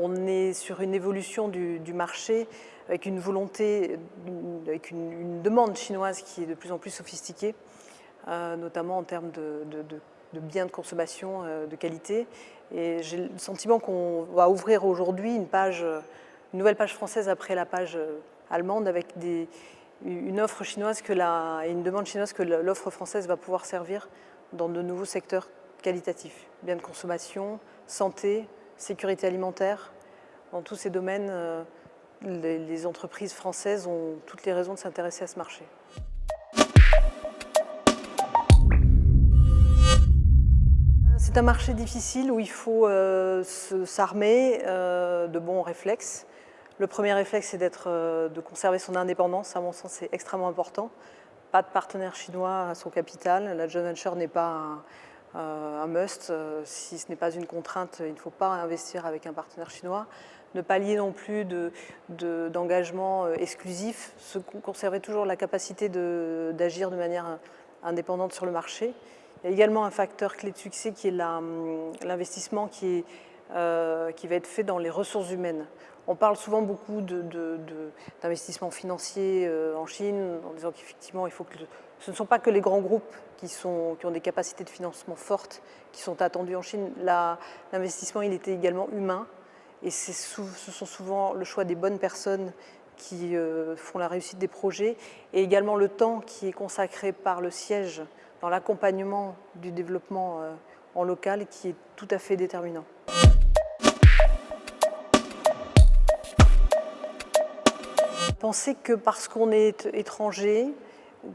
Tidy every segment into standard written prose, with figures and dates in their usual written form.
on est sur une évolution du marché avec une volonté, avec une demande chinoise qui est de plus en plus sophistiquée, notamment en termes de biens de consommation de qualité. Et j'ai le sentiment qu'on va ouvrir aujourd'hui une nouvelle page française après la page allemande avec une offre chinoise et une demande chinoise que l'offre française va pouvoir servir dans de nouveaux secteurs qualitatifs. Biens de consommation, santé, sécurité alimentaire. Dans tous ces domaines, les entreprises françaises ont toutes les raisons de s'intéresser à ce marché. C'est un marché difficile où il faut s'armer de bons réflexes. Le premier réflexe, c'est de conserver son indépendance. À mon sens, c'est extrêmement important. Pas de partenaire chinois à son capital. La joint venture n'est pas un must. Si ce n'est pas une contrainte, il ne faut pas investir avec un partenaire chinois. Ne pas lier non plus d'engagement exclusif. Conserver toujours la capacité d'agir de manière indépendante sur le marché. Il y a également un facteur clé de succès qui est l'investissement qui va être fait dans les ressources humaines. On parle souvent beaucoup d'investissement financier en Chine, en disant qu'effectivement, ce ne sont pas que les grands groupes qui ont des capacités de financement fortes qui sont attendus en Chine. L'investissement, il était également humain. Et ce sont souvent le choix des bonnes personnes qui font la réussite des projets. Et également le temps qui est consacré par le siège dans l'accompagnement du développement en local qui est tout à fait déterminant. Pensez que parce qu'on est étranger,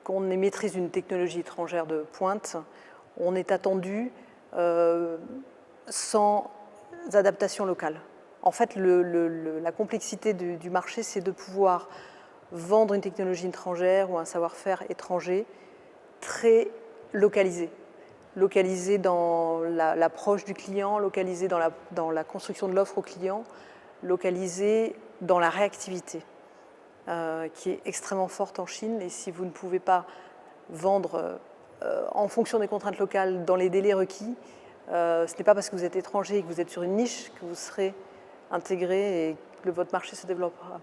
qu'on maîtrise une technologie étrangère de pointe, on est attendu sans adaptation locale. En fait, la complexité du marché, c'est de pouvoir vendre une technologie étrangère ou un savoir-faire étranger très localisé. Localisé dans l'approche du client, localisé dans la construction de l'offre au client, localisé dans la réactivité, qui est extrêmement forte en Chine. Et si vous ne pouvez pas vendre en fonction des contraintes locales dans les délais requis, ce n'est pas parce que vous êtes étranger et que vous êtes sur une niche que vous serez intégré et que votre marché se développera.